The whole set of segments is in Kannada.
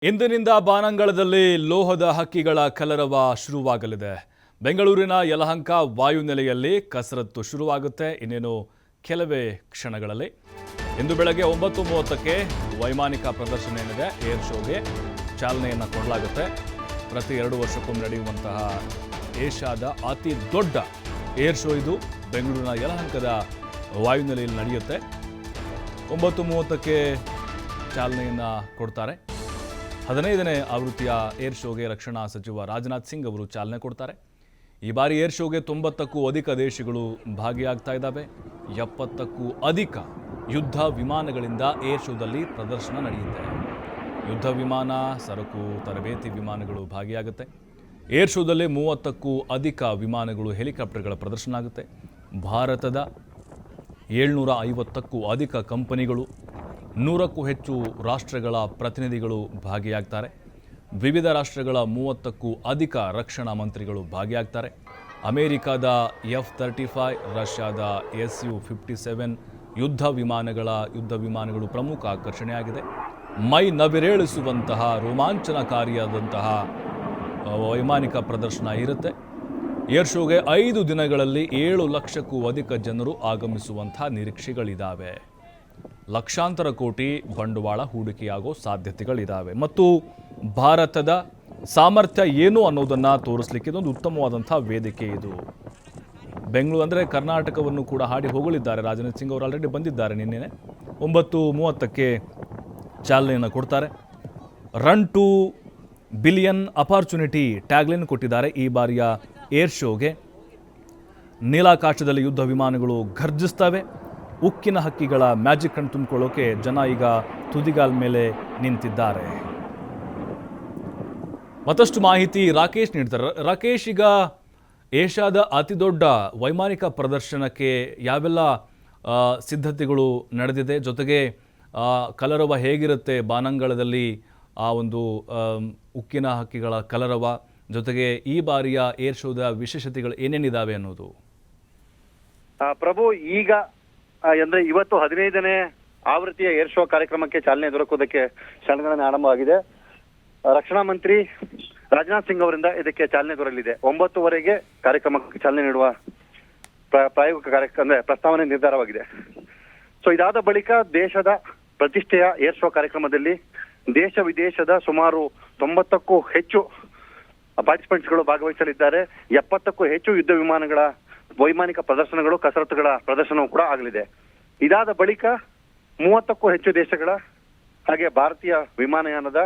ಇಂದಿನಿಂದ ಬಾನಂಗಳದಲ್ಲಿ ಲೋಹದ ಹಕ್ಕಿಗಳ ಕಲರವ ಶುರುವಾಗಲಿದೆ. ಬೆಂಗಳೂರಿನ ಯಲಹಂಕ ವಾಯುನೆಲೆಯಲ್ಲಿ ಕಸರತ್ತು ಶುರುವಾಗುತ್ತೆ ಇನ್ನೇನು ಕೆಲವೇ ಕ್ಷಣಗಳಲ್ಲಿ. ಇಂದು ಬೆಳಗ್ಗೆ 9:30ಕ್ಕೆ ವೈಮಾನಿಕ ಪ್ರದರ್ಶನ ಏನಿದೆ ಏರ್ ಶೋಗೆ ಚಾಲನೆಯನ್ನು ಕೊಡಲಾಗುತ್ತೆ. ಪ್ರತಿ 2 ವರ್ಷಕ್ಕೊಮ್ಮೆ ನಡೆಯುವಂತಹ ಏಷ್ಯಾದ ಅತಿ ದೊಡ್ಡ ಏರ್ ಶೋ ಇದು. ಬೆಂಗಳೂರಿನ ಯಲಹಂಕದ ವಾಯುನೆಲೆಯಲ್ಲಿ ನಡೆಯುತ್ತೆ. 9:30ಕ್ಕೆ ಚಾಲನೆಯನ್ನು ಕೊಡ್ತಾರೆ. 15ನೇ ಆವೃತ್ತಿಯ ಏರ್ ಶೋಗೆ ರಕ್ಷಣಾ ಸಚಿವ ರಾಜನಾಥ್ ಸಿಂಗ್ ಅವರು ಚಾಲನೆ ಕೊಡ್ತಾರೆ. ಈ ಬಾರಿ ಏರ್ ಶೋಗೆ 90ಕ್ಕೂ ಅಧಿಕ ದೇಶಗಳು ಭಾಗಿಯಾಗ್ತಾ ಇದ್ದಾವೆ. 70ಕ್ಕೂ ಅಧಿಕ ಯುದ್ಧ ವಿಮಾನಗಳಿಂದ ಏರ್ ಶೋದಲ್ಲಿ ಪ್ರದರ್ಶನ ನಡೆಯುತ್ತೆ. ಯುದ್ಧ ವಿಮಾನ, ಸರಕು, ತರಬೇತಿ ವಿಮಾನಗಳು ಭಾಗಿಯಾಗುತ್ತೆ. ಏರ್ ಶೋದಲ್ಲಿ 30ಕ್ಕೂ ಅಧಿಕ ವಿಮಾನಗಳು, ಹೆಲಿಕಾಪ್ಟರ್ಗಳ ಪ್ರದರ್ಶನ ಆಗುತ್ತೆ. ಭಾರತದ 750ಕ್ಕೂ ಅಧಿಕ ಕಂಪನಿಗಳು, 100ಕ್ಕೂ ಹೆಚ್ಚು ರಾಷ್ಟ್ರಗಳ ಪ್ರತಿನಿಧಿಗಳು ಭಾಗಿಯಾಗ್ತಾರೆ. ವಿವಿಧ ರಾಷ್ಟ್ರಗಳ 30ಕ್ಕೂ ಅಧಿಕ ರಕ್ಷಣಾ ಮಂತ್ರಿಗಳು ಭಾಗಿಯಾಗ್ತಾರೆ. ಅಮೆರಿಕದ F-35, ರಷ್ಯಾದ Su-57 ಯುದ್ಧ ವಿಮಾನಗಳು ಪ್ರಮುಖ ಆಕರ್ಷಣೆಯಾಗಿದೆ. ಮೈ ನವಿರೇಳಿಸುವಂತಹ ರೋಮಾಂಚನಕಾರಿಯಾದಂತಹ ವೈಮಾನಿಕ ಪ್ರದರ್ಶನ ಇರುತ್ತೆ. ಏರ್ ಶೋಗೆ 5 ದಿನಗಳಲ್ಲಿ 7 ಲಕ್ಷಕ್ಕೂ ಅಧಿಕ ಜನರು ಆಗಮಿಸುವಂಥ ನಿರೀಕ್ಷೆಗಳಿದ್ದಾವೆ. ಲಕ್ಷಾಂತರ ಕೋಟಿ ಬಂಡವಾಳ ಹೂಡಿಕೆಯಾಗೋ ಸಾಧ್ಯತೆಗಳಿದ್ದಾವೆ ಮತ್ತು ಭಾರತದ ಸಾಮರ್ಥ್ಯ ಏನು ಅನ್ನೋದನ್ನು ತೋರಿಸಲಿಕ್ಕೆ ಇದೊಂದು ಉತ್ತಮವಾದಂಥ ವೇದಿಕೆ ಇದು. ಬೆಂಗಳೂರು ಅಂದರೆ ಕರ್ನಾಟಕವನ್ನು ಕೂಡ ಹಾಡಿ ಹೊಗಳಿದ್ದಾರೆ. ರಾಜನಾಥ್ ಸಿಂಗ್ ಅವರು ಆಲ್ರೆಡಿ ಬಂದಿದ್ದಾರೆ. ನಿನ್ನೆ 9:30ಕ್ಕೆ ಚಾಲನೆಯನ್ನು ಕೊಡ್ತಾರೆ. Run to billion opportunity tagline ಕೊಟ್ಟಿದ್ದಾರೆ ಈ ಬಾರಿಯ ಏರ್ ಶೋಗೆ. ನೀಲಾಕಾಶದಲ್ಲಿ ಯುದ್ಧ ವಿಮಾನಗಳು ಘರ್ಜಿಸ್ತವೆ. ಉಕ್ಕಿನ ಹಕ್ಕಿಗಳ ಮ್ಯಾಜಿಕ್ ಅನ್ನು ತುಂಬಿಕೊಳ್ಳೋಕೆ ಜನ ಈಗ ತುದಿಗಾಲ ಮೇಲೆ ನಿಂತಿದ್ದಾರೆ. ಮತ್ತಷ್ಟು ಮಾಹಿತಿ ರಾಕೇಶ್ ನೀಡ್ತಾರೆ. ರಾಕೇಶ್, ಈಗ ಏಷ್ಯಾದ ಅತಿ ದೊಡ್ಡ ವೈಮಾನಿಕ ಪ್ರದರ್ಶನಕ್ಕೆ ಯಾವೆಲ್ಲ ಸಿದ್ಧತೆಗಳು ನಡೆದಿದೆ, ಜೊತೆಗೆ ಕಲರವ ಹೇಗಿರುತ್ತೆ ಬಾನಂಗಳದಲ್ಲಿ, ಆ ಒಂದು ಉಕ್ಕಿನ ಹಕ್ಕಿಗಳ ಕಲರವ, ಜೊತೆಗೆ ಈ ಬಾರಿಯ ಏರ್ ಶೋದ ವಿಶೇಷತೆಗಳು ಏನೇನಿದ್ದಾವೆ ಅನ್ನೋದು? ಪ್ರಭು, ಈಗ ಅಂದ್ರೆ ಇವತ್ತು 15ನೇ ಆವೃತ್ತಿಯ ಏರ್ ಶೋ ಕಾರ್ಯಕ್ರಮಕ್ಕೆ ಚಾಲನೆ ದೊರಕುವುದಕ್ಕೆ ಕ್ಷಣಗಣನೆ ಆರಂಭವಾಗಿದೆ. ರಕ್ಷಣಾ ಮಂತ್ರಿ ರಾಜನಾಥ್ ಸಿಂಗ್ ಅವರಿಂದ ಇದಕ್ಕೆ ಚಾಲನೆ ದೊರಕಲಿದೆ. 9:00ವರೆಗೆ ಕಾರ್ಯಕ್ರಮಕ್ಕೆ ಚಾಲನೆ ನೀಡುವ ಪ್ರಾಯೋಗಿಕ ಪ್ರಸ್ತಾವನೆ ನಿರ್ಧಾರವಾಗಿದೆ. ಸೊ ಇದಾದ ಬಳಿಕ ದೇಶದ ಪ್ರತಿಷ್ಠೆಯ ಏರ್ ಶೋ ಕಾರ್ಯಕ್ರಮದಲ್ಲಿ ದೇಶ ವಿದೇಶದ ಸುಮಾರು 90ಕ್ಕೂ ಹೆಚ್ಚು ಪಾರ್ಟಿಸಿಪೆಂಟ್ಸ್ಗಳು ಭಾಗವಹಿಸಲಿದ್ದಾರೆ. 70ಕ್ಕೂ ಹೆಚ್ಚು ಯುದ್ಧ ವಿಮಾನಗಳ ವೈಮಾನಿಕ ಪ್ರದರ್ಶನಗಳು, ಕಸರತ್ತುಗಳ ಪ್ರದರ್ಶನವೂ ಕೂಡ ಆಗಲಿದೆ. ಇದಾದ ಬಳಿಕ 30ಕ್ಕೂ ಹೆಚ್ಚು ದೇಶಗಳ ಹಾಗೆ ಭಾರತೀಯ ವಿಮಾನಯಾನದ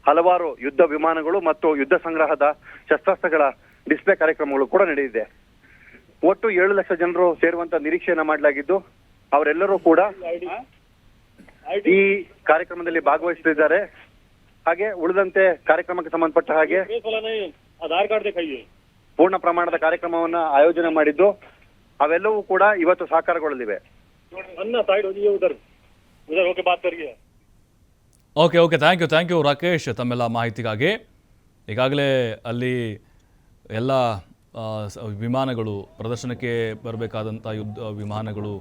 ಹಲವಾರು ಯುದ್ಧ ವಿಮಾನಗಳು ಮತ್ತು ಯುದ್ಧ ಸಂಗ್ರಹದ ಶಸ್ತ್ರಾಸ್ತ್ರಗಳ ಡಿಸ್ಪ್ಲೇ ಕಾರ್ಯಕ್ರಮಗಳು ಕೂಡ ನಡೆದಿದೆ. ಒಟ್ಟು 7 ಲಕ್ಷ ಜನರು ಸೇರುವಂತ ನಿರೀಕ್ಷೆಯನ್ನ ಮಾಡಲಾಗಿದ್ದು, ಅವರೆಲ್ಲರೂ ಕೂಡ ಈ ಕಾರ್ಯಕ್ರಮದಲ್ಲಿ ಭಾಗವಹಿಸಲಿದ್ದಾರೆ. ಹಾಗೆ ಉಳಿದಂತೆ ಕಾರ್ಯಕ್ರಮಕ್ಕೆ ಸಂಬಂಧಪಟ್ಟ ಹಾಗೆ ಪೂರ್ಣ ಪ್ರಮಾಣದ ಕಾರ್ಯಕ್ರಮವನ್ನ ಆಯೋಜನೆ ಮಾಡಿದ್ದು ಅವೆಲ್ಲವೂ ಕೂಡ ಇವತ್ತು ಸಾಕಾರಗೊಳ್ಳಲಿವೆ. ಓಕೆ, ಥ್ಯಾಂಕ್ ಯು ರಾಕೇಶ್ ತಮ್ಮೆಲ್ಲ ಮಾಹಿತಿಗಾಗಿ. ಈಗಾಗಲೇ ಅಲ್ಲಿ ಎಲ್ಲ ವಿಮಾನಗಳು, ಪ್ರದರ್ಶನಕ್ಕೆ ಬರಬೇಕಾದಂಥ ಯುದ್ಧ ವಿಮಾನಗಳು,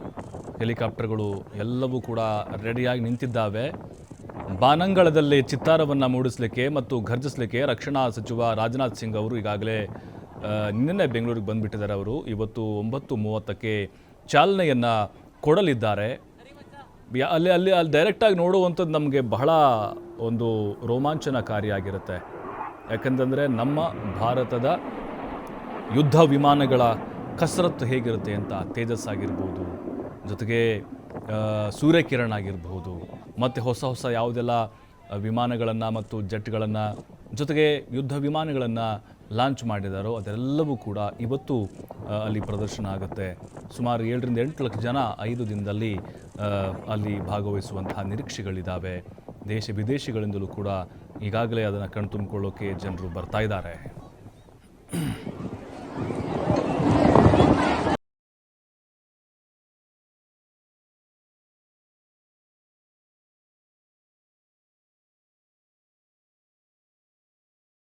ಹೆಲಿಕಾಪ್ಟರ್ಗಳು ಎಲ್ಲವೂ ಕೂಡ ರೆಡಿಯಾಗಿ ನಿಂತಿದ್ದಾವೆ. ಬಾನಂಗಳದಲ್ಲಿ ಚಿತ್ತಾರವನ್ನು ಮೂಡಿಸಲಿಕ್ಕೆ ಮತ್ತು ಘರ್ಜಿಸಲಿಕ್ಕೆ ರಕ್ಷಣಾ ಸಚಿವ ರಾಜನಾಥ್ ಸಿಂಗ್ ಅವರು ಈಗಾಗಲೇ ನಿನ್ನೆ ಬೆಂಗಳೂರಿಗೆ ಬಂದುಬಿಟ್ಟಿದ್ದಾರೆ. ಅವರು ಇವತ್ತು 9:30ಕ್ಕೆ ಚಾಲನೆಯನ್ನು ಕೊಡಲಿದ್ದಾರೆ. ಅಲ್ಲಿ ಡೈರೆಕ್ಟಾಗಿ ನೋಡುವಂಥದ್ದು ನಮಗೆ ಬಹಳ ಒಂದು ರೋಮಾಂಚನಕಾರಿಯಾಗಿರುತ್ತೆ. ಯಾಕಂತಂದರೆ ನಮ್ಮ ಭಾರತದ ಯುದ್ಧ ವಿಮಾನಗಳ ಕಸರತ್ತು ಹೇಗಿರುತ್ತೆ ಅಂತ, ತೇಜಸ್ ಆಗಿರ್ಬೋದು, ಜೊತೆಗೆ ಸೂರ್ಯಕಿರಣ್ ಆಗಿರ್ಬೋದು, ಮತ್ತು ಹೊಸ ಯಾವುದೆಲ್ಲ ವಿಮಾನಗಳನ್ನು ಮತ್ತು ಜೆಟ್ಗಳನ್ನು, ಜೊತೆಗೆ ಯುದ್ಧ ವಿಮಾನಗಳನ್ನು ಲಾಂಚ್ ಮಾಡಿದಾರೋ ಅದೆಲ್ಲವೂ ಕೂಡ ಇವತ್ತು ಅಲ್ಲಿ ಪ್ರದರ್ಶನ ಆಗುತ್ತೆ. ಸುಮಾರು 7ರಿಂದ 8 ಲಕ್ಷ ಜನ 5 ದಿನದಲ್ಲಿ ಅಲ್ಲಿ ಭಾಗವಹಿಸುವಂತಹ ನಿರೀಕ್ಷೆಗಳಿದ್ದಾವೆ. ದೇಶ ವಿದೇಶಗಳಿಂದಲೂ ಕೂಡ ಈಗಾಗಲೇ ಅದನ್ನು ಕಣ್ತುಂಬಿಕೊಳ್ಳೋಕೆ ಜನರು ಬರ್ತಾ ಇದ್ದಾರೆ.